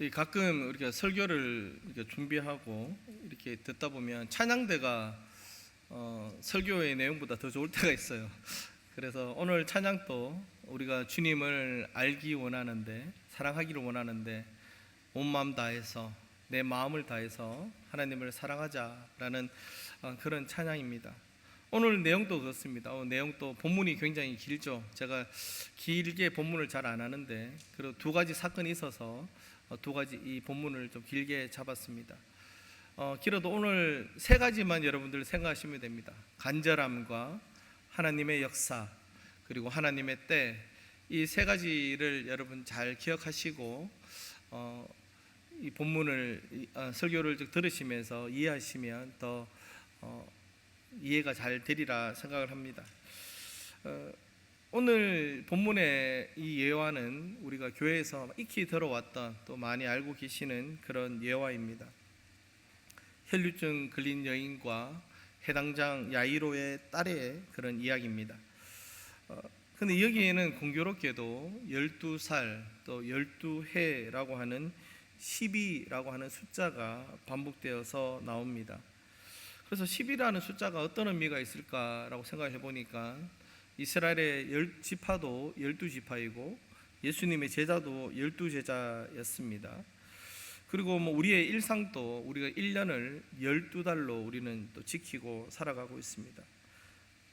가끔 우리가 설교를 이렇게 준비하고 이렇게 듣다 보면 찬양대가 설교의 내용보다 더 좋을 때가 있어요. 그래서 오늘 찬양도 우리가 주님을 알기 원하는데, 사랑하기를 원하는데, 온 마음 다해서, 내 마음을 다해서 하나님을 사랑하자라는 그런 찬양입니다. 오늘 내용도 그렇습니다. 내용도 본문이 굉장히 길죠. 제가 길게 본문을 잘 안 하는데, 그리고 두 가지 사건이 있어서 두 가지 이 본문을 좀 길게 잡았습니다. 길어도 오늘 세 가지만 여러분들 생각하시면 됩니다. 간절함과 하나님의 역사, 그리고 하나님의 때, 이 세 가지를 여러분 잘 기억하시고 이 본문을 설교를 들으시면서 이해하시면 더 이해가 잘 되리라 생각을 합니다. 오늘 본문의 이 예화는 우리가 교회에서 익히 들어왔던, 또 많이 알고 계시는 그런 예화입니다. 혈류증 걸린 여인과 해당장 야이로의 딸의 그런 이야기입니다. 근데 여기에는 공교롭게도 12살 또 12해라고 하는 12라고 하는 숫자가 반복되어서 나옵니다. 그래서 10이라는 숫자가 어떤 의미가 있을까라고 생각해 보니까 이스라엘의 10지파도 12지파이고 예수님의 제자도 12제자였습니다. 그리고 우리의 일상도 우리가 1년을 12달로 우리는 또 지키고 살아가고 있습니다.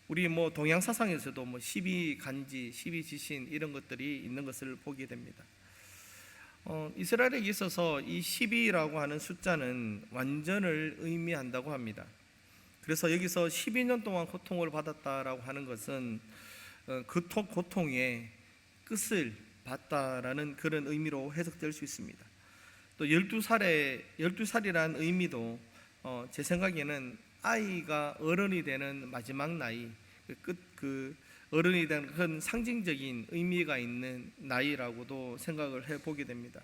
우리 동양 사상에서도 12간지, 12지신 이런 것들이 있는 것을 보게 됩니다. 이스라엘에 있어서 이 12라고 하는 숫자는 완전을 의미한다고 합니다. 그래서 여기서 12년 동안 고통을 받았다라고 하는 것은 그 고통의 끝을 봤다라는 그런 의미로 해석될 수 있습니다. 또 12살이라는 의미도 제 생각에는 아이가 어른이 되는 마지막 나이, 어른이 되는 그런 상징적인 의미가 있는 나이라고도 생각을 해보게 됩니다.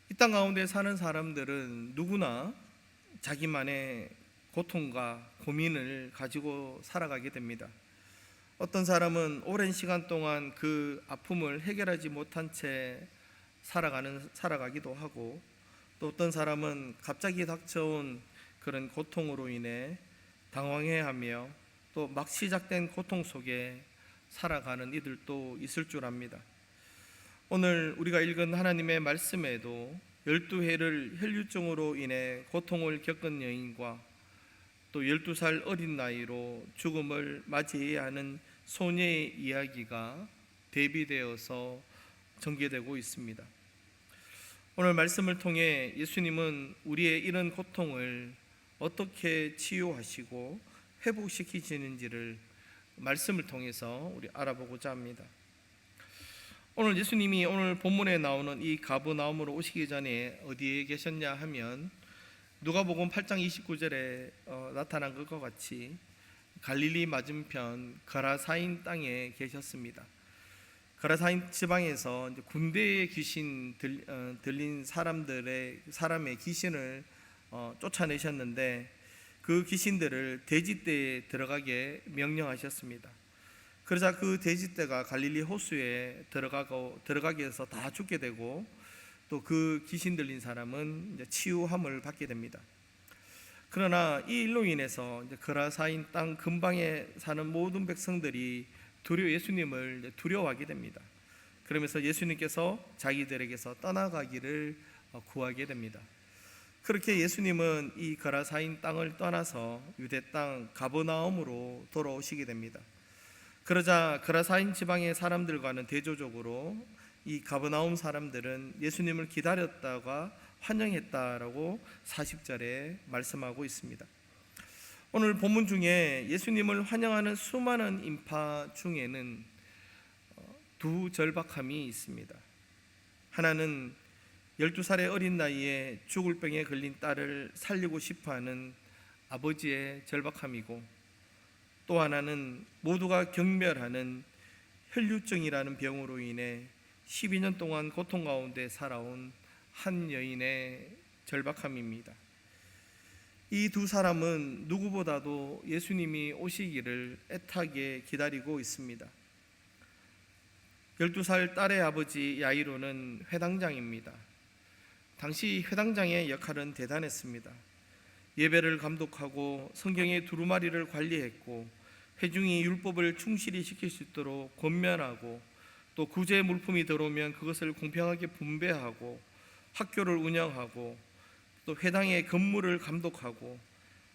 이 땅 가운데 사는 사람들은 누구나 자기만의 고통과 고민을 가지고 살아가게 됩니다. 어떤 사람은 오랜 시간 동안 그 아픔을 해결하지 못한 채 살아가기도 하고, 또 어떤 사람은 갑자기 닥쳐온 그런 고통으로 인해 당황해하며 또 막 시작된 고통 속에 살아가는 이들도 있을 줄 압니다. 오늘 우리가 읽은 하나님의 말씀에도 12해를 혈류증으로 인해 고통을 겪은 여인과 또 12살 어린 나이로 죽음을 맞이해야 하는 소녀의 이야기가 대비되어서 전개되고 있습니다. 오늘 말씀을 통해 예수님은 우리의 이런 고통을 어떻게 치유하시고 회복시키시는지를 말씀을 통해서 우리 알아보고자 합니다. 오늘 예수님이 오늘 본문에 나오는 이 가버나움으로 오시기 전에 어디에 계셨냐 하면 누가복음 8장 29절에 나타난 것과 같이 갈릴리 맞은편 거라사인 땅에 계셨습니다. 거라사인 지방에서 군대의 귀신 들린 사람의 귀신을 쫓아내셨는데, 그 귀신들을 돼지떼에 들어가게 명령하셨습니다. 그러자 그 돼지떼가 갈릴리 호수에 들어가게 해서 다 죽게 되고, 또 그 귀신 들린 사람은 이제 치유함을 받게 됩니다. 그러나 이 일로 인해서 이제 거라사인 땅 근방에 사는 모든 백성들이 예수님을 두려워하게 됩니다. 그러면서 예수님께서 자기들에게서 떠나가기를 구하게 됩니다. 그렇게 예수님은 이 거라사인 땅을 떠나서 유대 땅 가버나움으로 돌아오시게 됩니다. 그러자 거라사인 지방의 사람들과는 대조적으로 이 가버나움 사람들은 예수님을 기다렸다가 환영했다라고 40절에 말씀하고 있습니다. 오늘 본문 중에 예수님을 환영하는 수많은 인파 중에는 두 절박함이 있습니다. 하나는 12살의 어린 나이에 죽을 병에 걸린 딸을 살리고 싶어하는 아버지의 절박함이고, 또 하나는 모두가 경멸하는 혈류증이라는 병으로 인해 12년 동안 고통 가운데 살아온 한 여인의 절박함입니다. 이 두 사람은 누구보다도 예수님이 오시기를 애타게 기다리고 있습니다. 12살 딸의 아버지 야이로는 회당장입니다. 당시 회당장의 역할은 대단했습니다. 예배를 감독하고 성경의 두루마리를 관리했고, 회중이 율법을 충실히 지킬 수 있도록 권면하고, 또 구제 물품이 들어오면 그것을 공평하게 분배하고, 학교를 운영하고, 또 회당의 건물을 감독하고,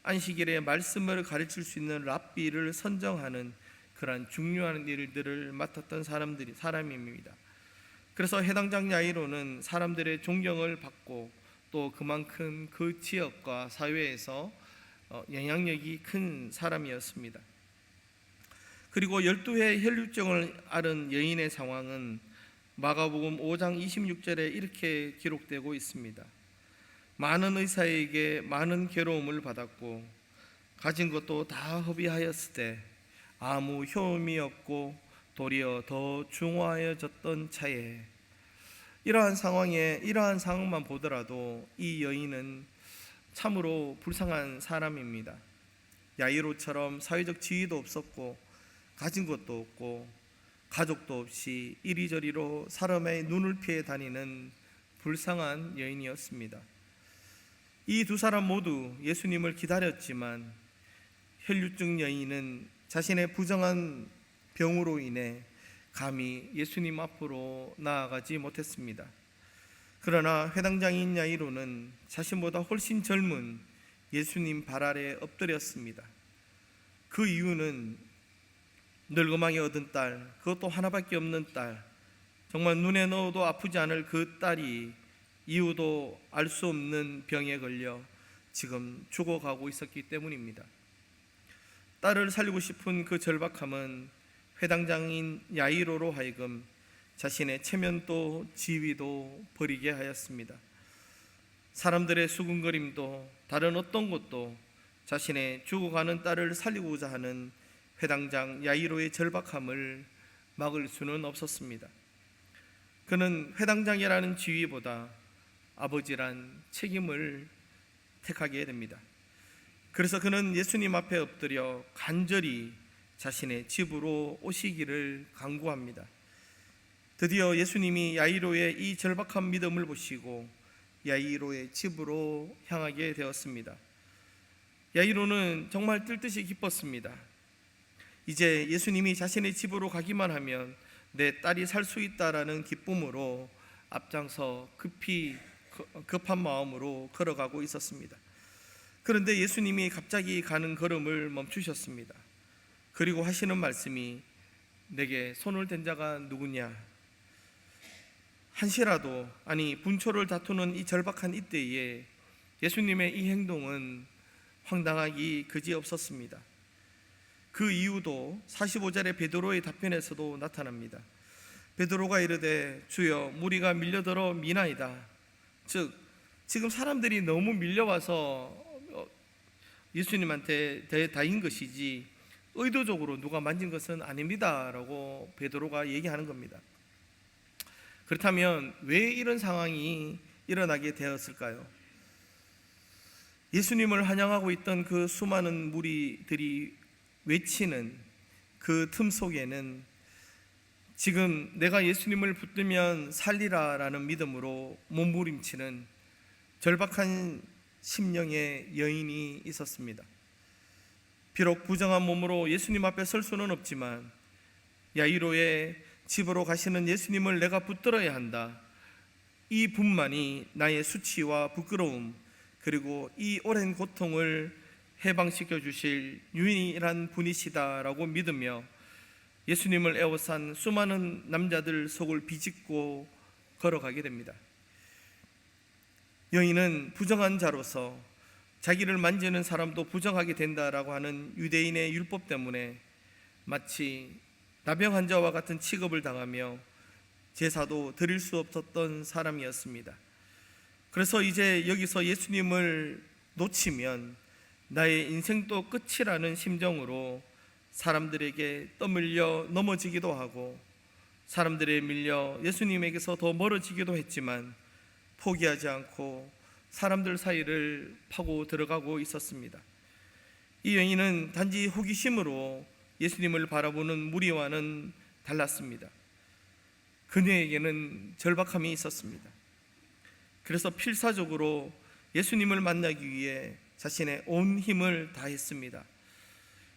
안식일에 말씀을 가르칠 수 있는 랍비를 선정하는 그러한 중요한 일들을 맡았던 사람입니다. 그래서 해당장 야이로는 사람들의 존경을 받고, 또 그만큼 그 지역과 사회에서 영향력이 큰 사람이었습니다. 그리고 12회 혈류증을 앓은 여인의 상황은 마가복음 5장 26절에 이렇게 기록되고 있습니다. 많은 의사에게 많은 괴로움을 받았고 가진 것도 다 허비하였을 때 아무 효험이 없고 도리어 더 중화하여졌던 차에, 이러한 상황만 보더라도 이 여인은 참으로 불쌍한 사람입니다. 야이로처럼 사회적 지위도 없었고 가진 것도 없고 가족도 없이 이리저리로 사람의 눈을 피해 다니는 불쌍한 여인이었습니다. 이 두 사람 모두 예수님을 기다렸지만 혈류증 여인은 자신의 부정한 병으로 인해 감히 예수님 앞으로 나아가지 못했습니다. 그러나 회당장인 야이로는 자신보다 훨씬 젊은 예수님 발 아래 엎드렸습니다. 그 이유는 늙어망이 얻은 딸, 그것도 하나밖에 없는 딸, 정말 눈에 넣어도 아프지 않을 그 딸이 이유도 알 수 없는 병에 걸려 지금 죽어가고 있었기 때문입니다. 딸을 살리고 싶은 그 절박함은 회당장인 야이로로 하여금 자신의 체면도 지위도 버리게 하였습니다. 사람들의 수군거림도 다른 어떤 것도 자신의 죽어가는 딸을 살리고자 하는 회당장 야이로의 절박함을 막을 수는 없었습니다. 그는 회당장이라는 지위보다 아버지란 책임을 택하게 됩니다. 그래서 그는 예수님 앞에 엎드려 간절히 자신의 집으로 오시기를 간구합니다. 드디어 예수님이 야이로의 이 절박한 믿음을 보시고 야이로의 집으로 향하게 되었습니다. 야이로는 정말 뜰 듯이 기뻤습니다. 이제 예수님이 자신의 집으로 가기만 하면 내 딸이 살 수 있다라는 기쁨으로 앞장서 급한 마음으로 걸어가고 있었습니다. 그런데 예수님이 갑자기 가는 걸음을 멈추셨습니다. 그리고 하시는 말씀이 내게 손을 댄 자가 누구냐? 한시라도, 아니 분초를 다투는 이 절박한 이때에 예수님의 이 행동은 황당하기 그지없었습니다. 그 이유도 45절의 베드로의 답변에서도 나타납니다. 베드로가 이르되 주여 무리가 밀려들어 미나이다. 즉 지금 사람들이 너무 밀려와서 예수님한테 대다인 것이지 의도적으로 누가 만진 것은 아닙니다 라고 베드로가 얘기하는 겁니다. 그렇다면 왜 이런 상황이 일어나게 되었을까요? 예수님을 환영하고 있던 그 수많은 무리들이 외치는 그 틈 속에는 지금 내가 예수님을 붙들면 살리라 라는 믿음으로 몸부림치는 절박한 심령의 여인이 있었습니다. 비록 부정한 몸으로 예수님 앞에 설 수는 없지만 야이로의 집으로 가시는 예수님을 내가 붙들어야 한다, 이 분만이 나의 수치와 부끄러움 그리고 이 오랜 고통을 해방시켜 주실 유일한 분이시다라고 믿으며 예수님을 애워싼 수많은 남자들 속을 비집고 걸어가게 됩니다. 여인은 부정한 자로서 자기를 만지는 사람도 부정하게 된다라고 하는 유대인의 율법 때문에 마치 나병 환자와 같은 취급을 당하며 제사도 드릴 수 없었던 사람이었습니다. 그래서 이제 여기서 예수님을 놓치면 나의 인생도 끝이라는 심정으로 사람들에게 떠밀려 넘어지기도 하고 사람들에 밀려 예수님에게서 더 멀어지기도 했지만 포기하지 않고 사람들 사이를 파고 들어가고 있었습니다. 이 여인은 단지 호기심으로 예수님을 바라보는 무리와는 달랐습니다. 그녀에게는 절박함이 있었습니다. 그래서 필사적으로 예수님을 만나기 위해 자신의 온 힘을 다했습니다.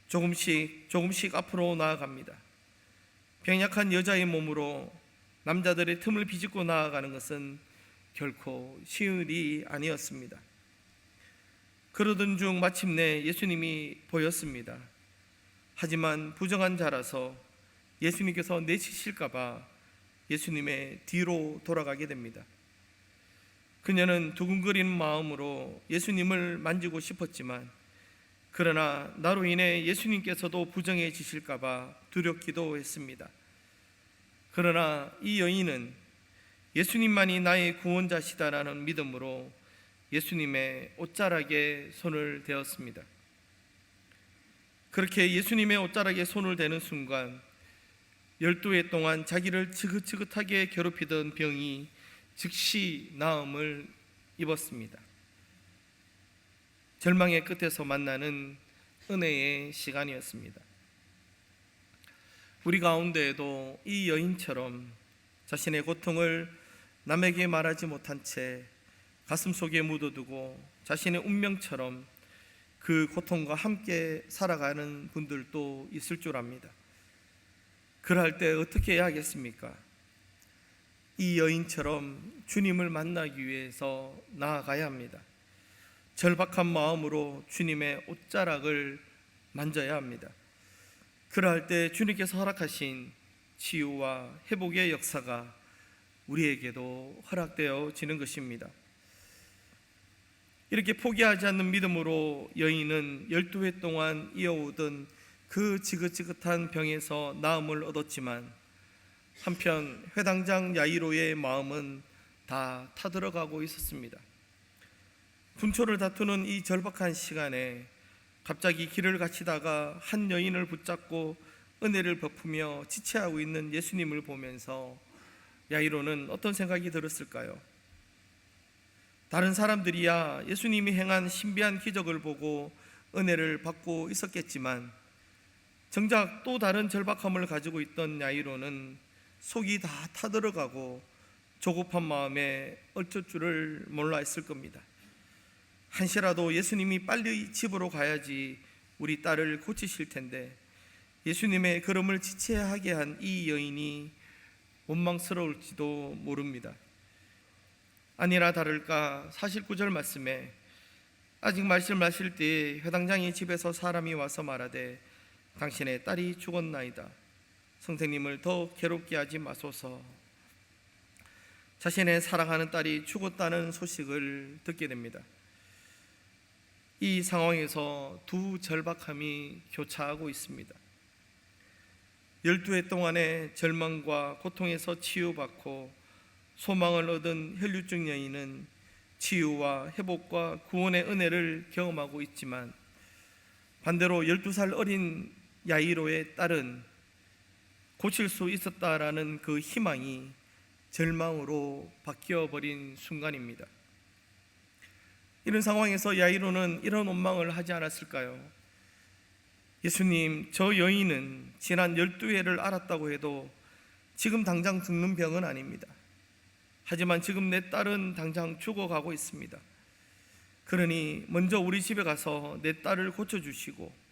조금씩 앞으로 나아갑니다. 병약한 여자의 몸으로 남자들의 틈을 비집고 나아가는 것은 결코 쉬운 일이 아니었습니다. 그러던 중 마침내 예수님이 보였습니다. 하지만 부정한 자라서 예수님께서 내치실까 봐 예수님의 뒤로 돌아가게 됩니다. 그녀는 두근거리는 마음으로 예수님을 만지고 싶었지만, 그러나 나로 인해 예수님께서도 부정해지실까 봐 두렵기도 했습니다. 그러나 이 여인은 예수님만이 나의 구원자시다라는 믿음으로 예수님의 옷자락에 손을 대었습니다. 그렇게 예수님의 옷자락에 손을 대는 순간 12해 동안 자기를 지긋지긋하게 괴롭히던 병이 즉시 나음을 입었습니다. 절망의 끝에서 만나는 은혜의 시간이었습니다. 우리 가운데에도 이 여인처럼 자신의 고통을 남에게 말하지 못한 채 가슴속에 묻어두고 자신의 운명처럼 그 고통과 함께 살아가는 분들도 있을 줄 압니다. 그럴 때 어떻게 해야 하겠습니까? 이 여인처럼 주님을 만나기 위해서 나아가야 합니다. 절박한 마음으로 주님의 옷자락을 만져야 합니다. 그럴 때 주님께서 허락하신 치유와 회복의 역사가 우리에게도 허락되어지는 것입니다. 이렇게 포기하지 않는 믿음으로 여인은 12해 동안 이어오던 그 지긋지긋한 병에서 나음을 얻었지만, 한편 회당장 야이로의 마음은 다 타들어가고 있었습니다. 분초를 다투는 이 절박한 시간에 갑자기 길을 가시다가 한 여인을 붙잡고 은혜를 베푸며 지체하고 있는 예수님을 보면서 야이로는 어떤 생각이 들었을까요? 다른 사람들이야 예수님이 행한 신비한 기적을 보고 은혜를 받고 있었겠지만, 정작 또 다른 절박함을 가지고 있던 야이로는 속이 다 타들어가고 조급한 마음에 어쩔 줄을 몰라 했을 겁니다. 한시라도 예수님이 빨리 집으로 가야지 우리 딸을 고치실 텐데 예수님의 걸음을 지체하게 한 이 여인이 원망스러울지도 모릅니다. 아니나 다를까 49절 말씀에 아직 말씀하실 때에 회당장의 집에서 사람이 와서 말하되 당신의 딸이 죽었나이다. 선생님을 더 괴롭게 하지 마소서. 자신의 사랑하는 딸이 죽었다는 소식을 듣게 됩니다. 이 상황에서 두 절박함이 교차하고 있습니다. 12해 동안의 절망과 고통에서 치유받고 소망을 얻은 혈류증 여인은 치유와 회복과 구원의 은혜를 경험하고 있지만, 반대로 12살 어린 야이로의 딸은 고칠 수 있었다라는 그 희망이 절망으로 바뀌어버린 순간입니다. 이런 상황에서 야이로는 이런 원망을 하지 않았을까요? 예수님, 저 여인은 지난 12회를 알았다고 해도 지금 당장 죽는 병은 아닙니다. 하지만 지금 내 딸은 당장 죽어가고 있습니다. 그러니 먼저 우리 집에 가서 내 딸을 고쳐주시고,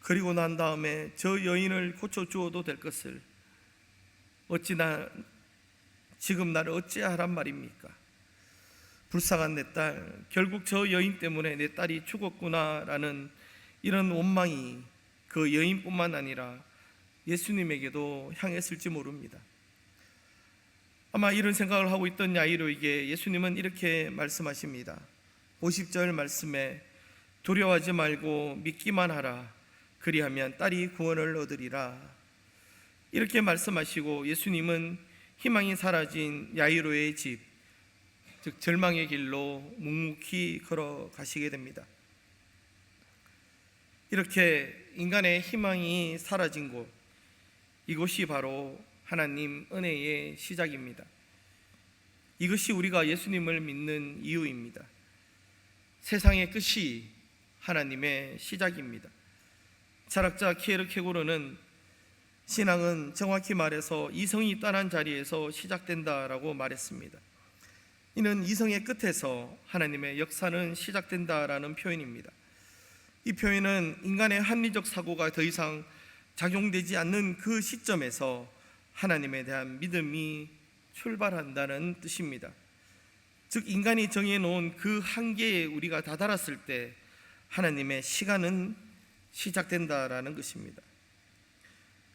그리고 난 다음에 저 여인을 고쳐주어도 될 것을 지금 나를 어찌하란 말입니까? 불쌍한 내 딸, 결국 저 여인 때문에 내 딸이 죽었구나라는 이런 원망이 그 여인뿐만 아니라 예수님에게도 향했을지 모릅니다. 아마 이런 생각을 하고 있던 야이로에게 예수님은 이렇게 말씀하십니다. 50절 말씀에 두려워하지 말고 믿기만 하라. 그리하면 딸이 구원을 얻으리라. 이렇게 말씀하시고 예수님은 희망이 사라진 야이로의 집, 즉 절망의 길로 묵묵히 걸어가시게 됩니다. 이렇게 인간의 희망이 사라진 곳, 이곳이 바로 하나님 은혜의 시작입니다. 이것이 우리가 예수님을 믿는 이유입니다. 세상의 끝이 하나님의 시작입니다. 철학자 키에르케고르는 신앙은 정확히 말해서 이성이 떠난 자리에서 시작된다라고 말했습니다. 이는 이성의 끝에서 하나님의 역사는 시작된다라는 표현입니다. 이 표현은 인간의 합리적 사고가 더 이상 작용되지 않는 그 시점에서 하나님에 대한 믿음이 출발한다는 뜻입니다. 즉 인간이 정해놓은 그 한계에 우리가 다다랐을 때 하나님의 시간은 시작된다라는 것입니다.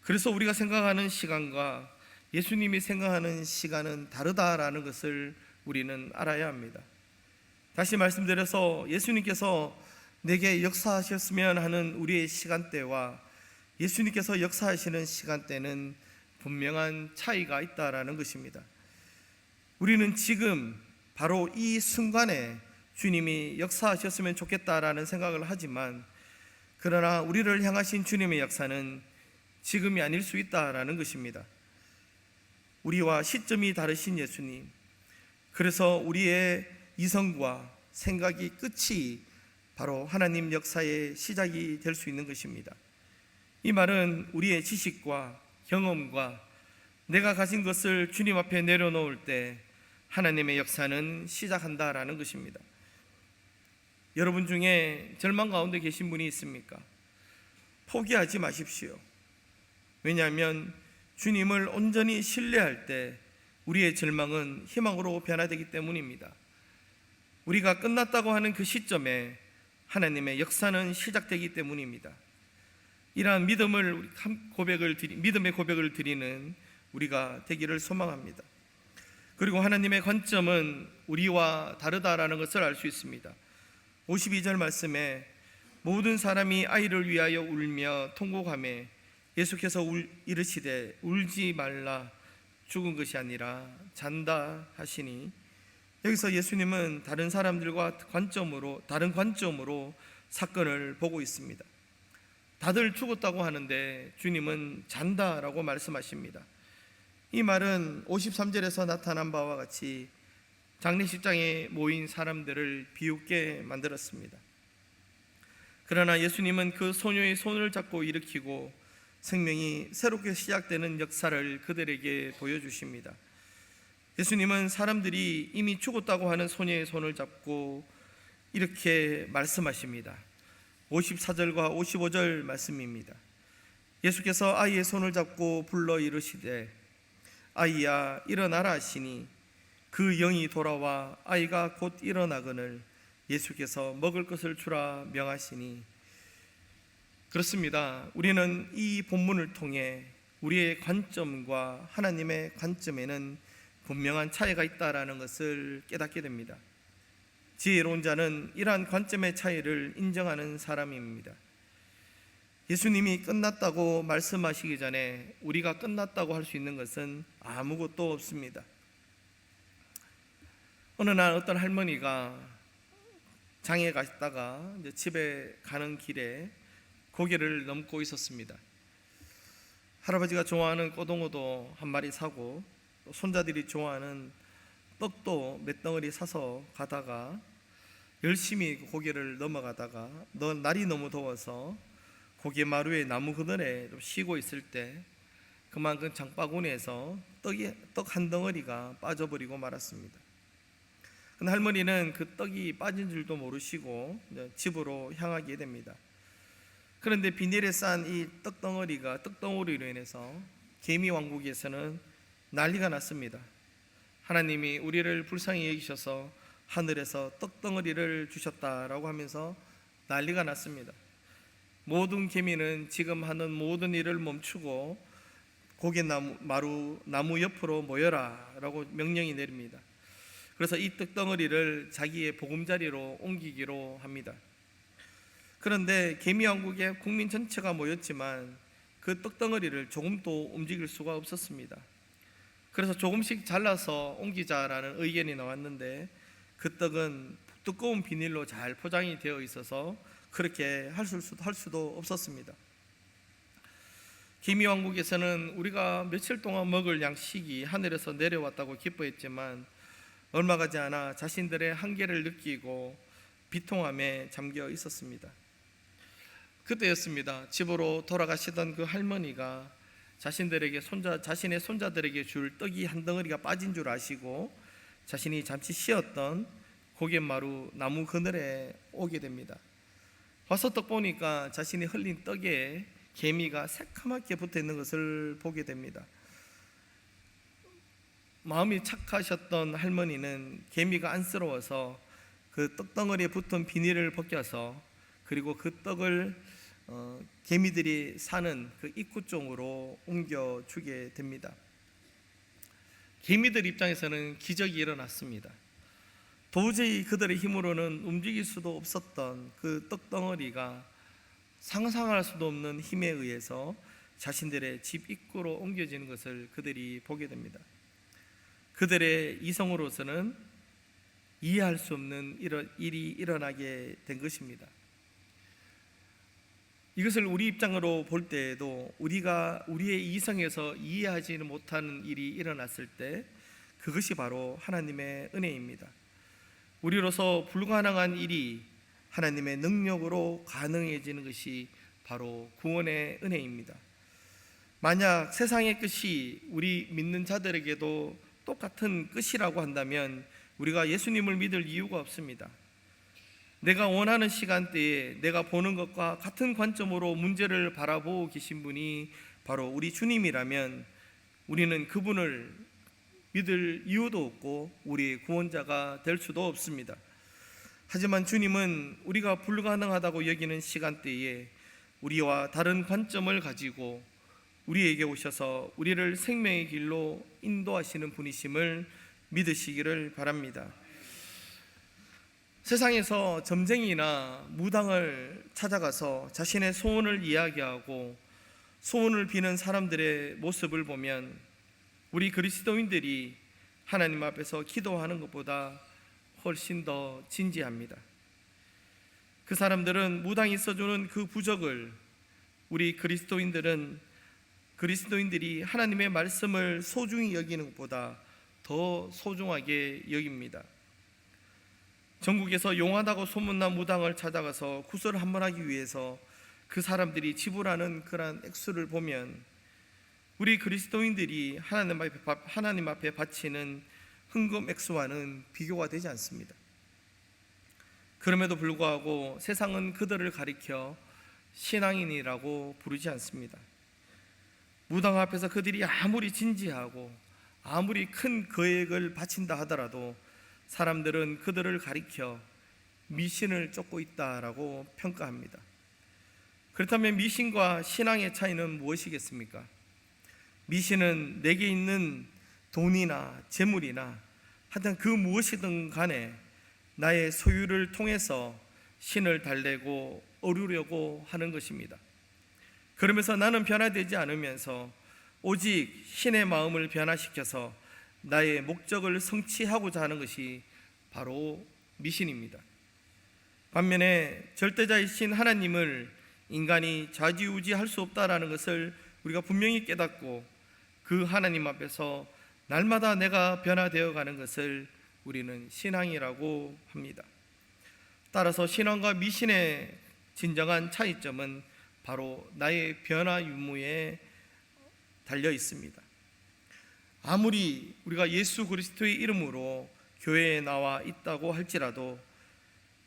그래서 우리가 생각하는 시간과 예수님이 생각하는 시간은 다르다라는 것을 우리는 알아야 합니다. 다시 말씀드려서 예수님께서 내게 역사하셨으면 하는 우리의 시간대와 예수님께서 역사하시는 시간대는 분명한 차이가 있다라는 것입니다. 우리는 지금 바로 이 순간에 주님이 역사하셨으면 좋겠다라는 생각을 하지만, 그러나 우리를 향하신 주님의 역사는 지금이 아닐 수 있다라는 것입니다. 우리와 시점이 다르신 예수님, 그래서 우리의 이성과 생각이 끝이 바로 하나님 역사의 시작이 될 수 있는 것입니다. 이 말은 우리의 지식과 경험과 내가 가진 것을 주님 앞에 내려놓을 때 하나님의 역사는 시작한다라는 것입니다. 여러분 중에 절망 가운데 계신 분이 있습니까? 포기하지 마십시오. 왜냐하면 주님을 온전히 신뢰할 때 우리의 절망은 희망으로 변화되기 때문입니다. 우리가 끝났다고 하는 그 시점에 하나님의 역사는 시작되기 때문입니다. 이러한 믿음의 고백을 드리는 우리가 되기를 소망합니다. 그리고 하나님의 관점은 우리와 다르다라는 것을 알 수 있습니다. 52절 말씀에 모든 사람이 아이를 위하여 울며 통곡하며 예수께서 이르시되 울지 말라 죽은 것이 아니라 잔다 하시니, 여기서 예수님은 다른 사람들과 다른 관점으로 사건을 보고 있습니다. 다들 죽었다고 하는데 주님은 잔다라고 말씀하십니다. 이 말은 53절에서 나타난 바와 같이 장례식장에 모인 사람들을 비웃게 만들었습니다. 그러나 예수님은 그 소녀의 손을 잡고 일으키고 생명이 새롭게 시작되는 역사를 그들에게 보여주십니다. 예수님은 사람들이 이미 죽었다고 하는 소녀의 손을 잡고 이렇게 말씀하십니다. 54절과 55절 말씀입니다. 예수께서 아이의 손을 잡고 불러 이르시되 아이야 일어나라 하시니 그 영이 돌아와 아이가 곧 일어나거늘 예수께서 먹을 것을 주라 명하시니. 그렇습니다. 우리는 이 본문을 통해 우리의 관점과 하나님의 관점에는 분명한 차이가 있다라는 것을 깨닫게 됩니다. 지혜로운 자는 이러한 관점의 차이를 인정하는 사람입니다. 예수님이 끝났다고 말씀하시기 전에 우리가 끝났다고 할 수 있는 것은 아무것도 없습니다. 어느 날 어떤 할머니가 장에 가시다가 집에 가는 길에 고개를 넘고 있었습니다. 할아버지가 좋아하는 꼬동어도 한 마리 사고 손자들이 좋아하는 떡도 몇 덩어리 사서 가다가 열심히 고개를 넘어가다가 날이 너무 더워서 고개 마루에 나무 그늘에 좀 쉬고 있을 때 그만큼 장바구니에서 떡 한 덩어리가 빠져버리고 말았습니다. 근데 할머니는 그 떡이 빠진 줄도 모르시고 집으로 향하게 됩니다. 그런데 비닐에 싼 이 떡덩어리로 인해서 개미 왕국에서는 난리가 났습니다. 하나님이 우리를 불쌍히 여기셔서 하늘에서 떡덩어리를 주셨다라고 하면서 난리가 났습니다. 모든 개미는 지금 하는 모든 일을 멈추고 나무 옆으로 모여라 라고 명령이 내립니다. 그래서 이 떡덩어리를 자기의 보금자리로 옮기기로 합니다. 그런데 개미왕국의 국민 전체가 모였지만 그 떡덩어리를 조금도 움직일 수가 없었습니다. 그래서 조금씩 잘라서 옮기자라는 의견이 나왔는데 그 떡은 두꺼운 비닐로 잘 포장이 되어 있어서 그렇게 할 수도 없었습니다. 개미왕국에서는 우리가 며칠 동안 먹을 양식이 하늘에서 내려왔다고 기뻐했지만 얼마 가지 않아 자신들의 한계를 느끼고 비통함에 잠겨 있었습니다. 그때였습니다. 집으로 돌아가시던 그 할머니가 자신의 손자들에게 줄 떡이 한 덩어리가 빠진 줄 아시고 자신이 잠시 쉬었던 고갯마루 나무 그늘에 오게 됩니다. 와서 떡 보니까 자신이 흘린 떡에 개미가 새카맣게 붙어 있는 것을 보게 됩니다. 마음이 착하셨던 할머니는 개미가 안쓰러워서 그 떡덩어리에 붙은 비닐을 벗겨서 그리고 그 떡을 개미들이 사는 그 입구 쪽으로 옮겨주게 됩니다. 개미들 입장에서는 기적이 일어났습니다. 도저히 그들의 힘으로는 움직일 수도 없었던 그 떡덩어리가 상상할 수도 없는 힘에 의해서 자신들의 집 입구로 옮겨지는 것을 그들이 보게 됩니다. 그들의 이성으로서는 이해할 수 없는 일이 일어나게 된 것입니다. 이것을 우리 입장으로 볼 때에도 우리의 이성에서 이해하지는 못하는 일이 일어났을 때 그것이 바로 하나님의 은혜입니다. 우리로서 불가능한 일이 하나님의 능력으로 가능해지는 것이 바로 구원의 은혜입니다. 만약 세상의 끝이 우리 믿는 자들에게도 똑같은 끝이라고 한다면 우리가 예수님을 믿을 이유가 없습니다. 내가 원하는 시간대에 내가 보는 것과 같은 관점으로 문제를 바라보고 계신 분이 바로 우리 주님이라면 우리는 그분을 믿을 이유도 없고 우리의 구원자가 될 수도 없습니다. 하지만 주님은 우리가 불가능하다고 여기는 시간대에 우리와 다른 관점을 가지고 우리에게 오셔서 우리를 생명의 길로 인도하시는 분이심을 믿으시기를 바랍니다. 세상에서 점쟁이나 무당을 찾아가서 자신의 소원을 이야기하고 소원을 비는 사람들의 모습을 보면 우리 그리스도인들이 하나님 앞에서 기도하는 것보다 훨씬 더 진지합니다. 그 사람들은 무당이 써주는 그 부적을 우리 그리스도인들이 하나님의 말씀을 소중히 여기는 것보다 더 소중하게 여깁니다. 전국에서 용하다고 소문난 무당을 찾아가서 구슬을 한 번 하기 위해서 그 사람들이 지불하는 그러한 액수를 보면 우리 그리스도인들이 하나님 앞에 바치는 헌금 액수와는 비교가 되지 않습니다. 그럼에도 불구하고 세상은 그들을 가리켜 신앙인이라고 부르지 않습니다. 무당 앞에서 그들이 아무리 진지하고 아무리 큰 거액을 바친다 하더라도 사람들은 그들을 가리켜 미신을 쫓고 있다라고 평가합니다. 그렇다면 미신과 신앙의 차이는 무엇이겠습니까? 미신은 내게 있는 돈이나 재물이나 하여튼 그 무엇이든 간에 나의 소유를 통해서 신을 달래고 얻으려고 하는 것입니다. 그러면서 나는 변화되지 않으면서 오직 신의 마음을 변화시켜서 나의 목적을 성취하고자 하는 것이 바로 미신입니다. 반면에 절대자이신 하나님을 인간이 좌지우지할 수 없다라는 것을 우리가 분명히 깨닫고 그 하나님 앞에서 날마다 내가 변화되어 가는 것을 우리는 신앙이라고 합니다. 따라서 신앙과 미신의 진정한 차이점은 바로 나의 변화 유무에 달려 있습니다. 아무리 우리가 예수 그리스도의 이름으로 교회에 나와 있다고 할지라도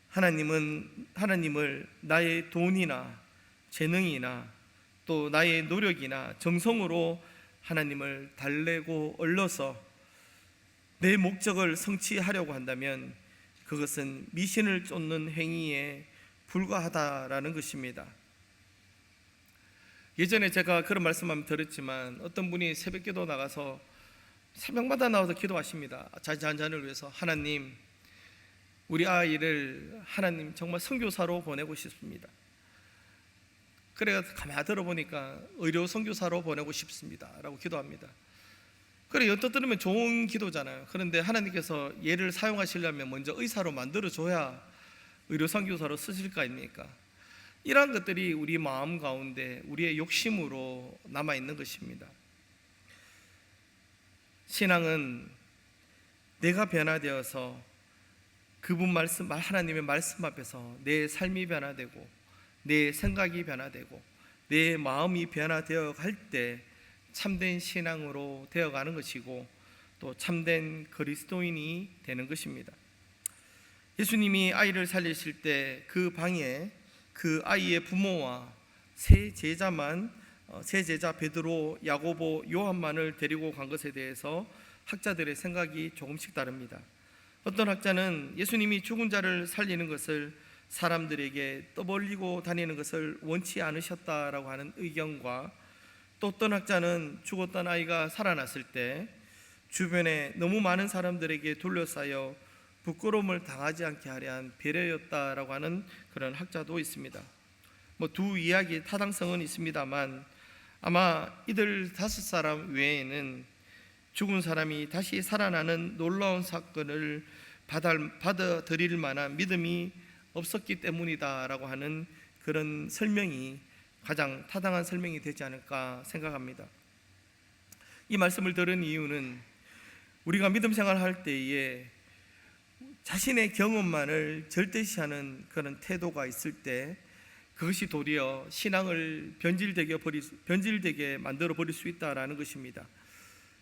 하나님을 나의 돈이나 재능이나 또 나의 노력이나 정성으로 하나님을 달래고 얼러서 내 목적을 성취하려고 한다면 그것은 미신을 쫓는 행위에 불과하다라는 것입니다. 예전에 제가 그런 말씀 한번 들었지만 어떤 분이 새벽기도 나가서 새벽마다 나와서 기도하십니다. 자녀를 위해서 하나님, 우리 아이를 하나님 정말 선교사로 보내고 싶습니다. 그래서 가만히 들어보니까 의료 선교사로 보내고 싶습니다 라고 기도합니다. 그래, 연뜻 들으면 좋은 기도잖아요. 그런데 하나님께서 얘를 사용하시려면 먼저 의사로 만들어줘야 의료 선교사로 쓰실 거 아닙니까? 이러한 것들이 우리 마음 가운데 우리의 욕심으로 남아있는 것입니다. 신앙은 내가 변화되어서 그분 말씀, 하나님의 말씀 앞에서 내 삶이 변화되고 내 생각이 변화되고 내 마음이 변화되어 갈 때 참된 신앙으로 되어가는 것이고 또 참된 그리스도인이 되는 것입니다. 예수님이 아이를 살리실 때 그 방에 그 아이의 부모와 세 제자 베드로, 야고보, 요한만을 데리고 간 것에 대해서 학자들의 생각이 조금씩 다릅니다. 어떤 학자는 예수님이 죽은 자를 살리는 것을 사람들에게 떠벌리고 다니는 것을 원치 않으셨다라고 하는 의견과, 또 어떤 학자는 죽었던 아이가 살아났을 때 주변에 너무 많은 사람들에게 둘러싸여 부끄러움을 당하지 않게 하려 한 배려였다라고 하는 그런 학자도 있습니다. 두 이야기의 타당성은 있습니다만 아마 이들 5사람 외에는 죽은 사람이 다시 살아나는 놀라운 사건을 받아들일 만한 믿음이 없었기 때문이다라고 하는 그런 설명이 가장 타당한 설명이 되지 않을까 생각합니다. 이 말씀을 들은 이유는 우리가 믿음 생활할 때에 자신의 경험만을 절대시하는 그런 태도가 있을 때 그것이 도리어 신앙을 변질되게 만들어 버릴 수 있다라는 것입니다.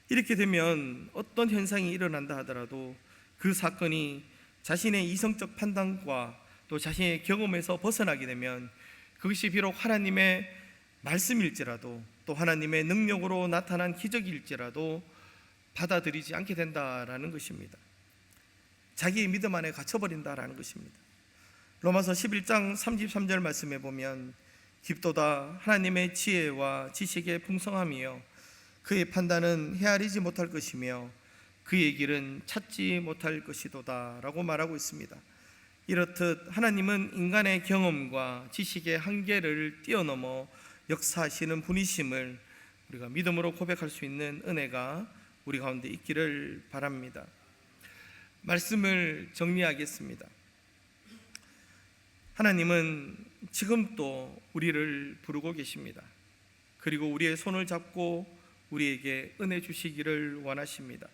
이렇게 되면 어떤 현상이 일어난다 하더라도 그 사건이 자신의 이성적 판단과 또 자신의 경험에서 벗어나게 되면 그것이 비록 하나님의 말씀일지라도 또 하나님의 능력으로 나타난 기적일지라도 받아들이지 않게 된다라는 것입니다. 자기의 믿음 안에 갇혀버린다라는 것입니다. 로마서 11장 33절 말씀에 보면 깊도다 하나님의 지혜와 지식의 풍성함이요 그의 판단은 헤아리지 못할 것이며 그의 길은 찾지 못할 것이도다 라고 말하고 있습니다. 이렇듯 하나님은 인간의 경험과 지식의 한계를 뛰어넘어 역사하시는 분이심을 우리가 믿음으로 고백할 수 있는 은혜가 우리 가운데 있기를 바랍니다. 말씀을 정리하겠습니다. 하나님은 지금도 우리를 부르고 계십니다. 그리고 우리의 손을 잡고 우리에게 은혜 주시기를 원하십니다.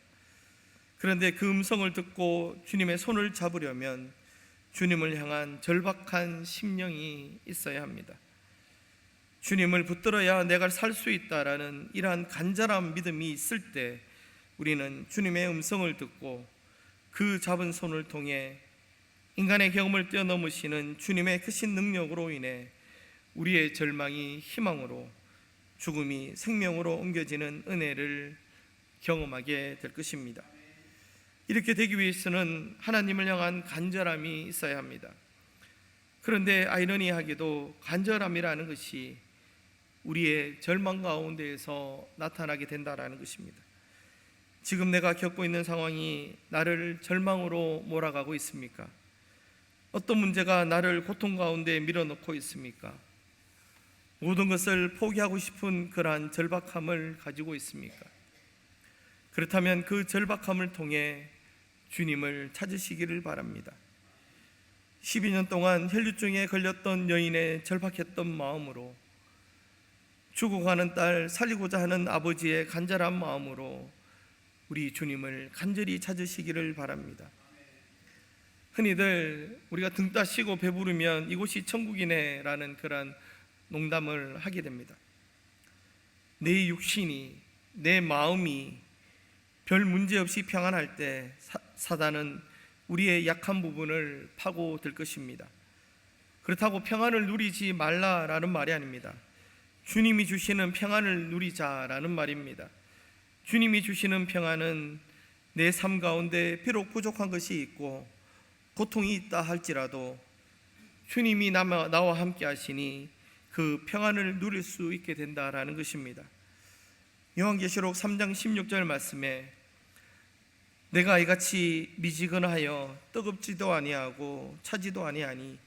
그런데 그 음성을 듣고 주님의 손을 잡으려면 주님을 향한 절박한 심령이 있어야 합니다. 주님을 붙들어야 내가 살 수 있다라는 이러한 간절한 믿음이 있을 때 우리는 주님의 음성을 듣고 그 잡은 손을 통해 인간의 경험을 뛰어넘으시는 주님의 크신 능력으로 인해 우리의 절망이 희망으로, 죽음이 생명으로 옮겨지는 은혜를 경험하게 될 것입니다. 이렇게 되기 위해서는 하나님을 향한 간절함이 있어야 합니다. 그런데 아이러니하게도 간절함이라는 것이 우리의 절망 가운데에서 나타나게 된다라는 것입니다. 지금 내가 겪고 있는 상황이 나를 절망으로 몰아가고 있습니까? 어떤 문제가 나를 고통 가운데 밀어넣고 있습니까? 모든 것을 포기하고 싶은 그러한 절박함을 가지고 있습니까? 그렇다면 그 절박함을 통해 주님을 찾으시기를 바랍니다. 12년 동안 혈류증에 걸렸던 여인의 절박했던 마음으로, 죽어가는 딸 살리고자 하는 아버지의 간절한 마음으로 우리 주님을 간절히 찾으시기를 바랍니다. 흔히들 우리가 등 따시고 배부르면 이곳이 천국이네 라는 그런 농담을 하게 됩니다. 내 육신이, 내 마음이 별 문제 없이 평안할 때 사단은 우리의 약한 부분을 파고들 것입니다. 그렇다고 평안을 누리지 말라라는 말이 아닙니다. 주님이 주시는 평안을 누리자라는 말입니다. 주님이 주시는 평안은 내 삶 가운데 비록 부족한 것이 있고 고통이 있다 할지라도 주님이 나와 함께 하시니 그 평안을 누릴 수 있게 된다라는 것입니다. 요한계시록 3장 16절 말씀에 내가 이같이 미지근하여 뜨겁지도 아니하고 차지도 아니하니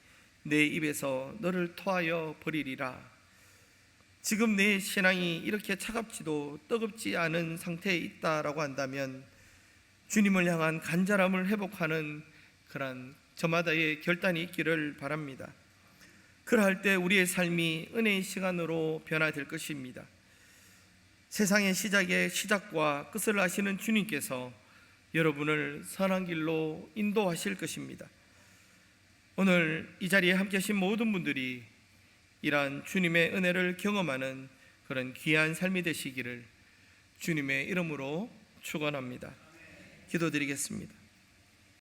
내 입에서 너를 토하여 버리리라. 지금 내 신앙이 이렇게 차갑지도 뜨겁지 않은 상태에 있다라고 한다면 주님을 향한 간절함을 회복하는 그런 저마다의 결단이 있기를 바랍니다. 그러할 때 우리의 삶이 은혜의 시간으로 변화될 것입니다. 세상의 시작과 끝을 아시는 주님께서 여러분을 선한 길로 인도하실 것입니다. 오늘 이 자리에 함께 하신 모든 분들이 이러한 주님의 은혜를 경험하는 그런 귀한 삶이 되시기를 주님의 이름으로 축원합니다. 기도드리겠습니다.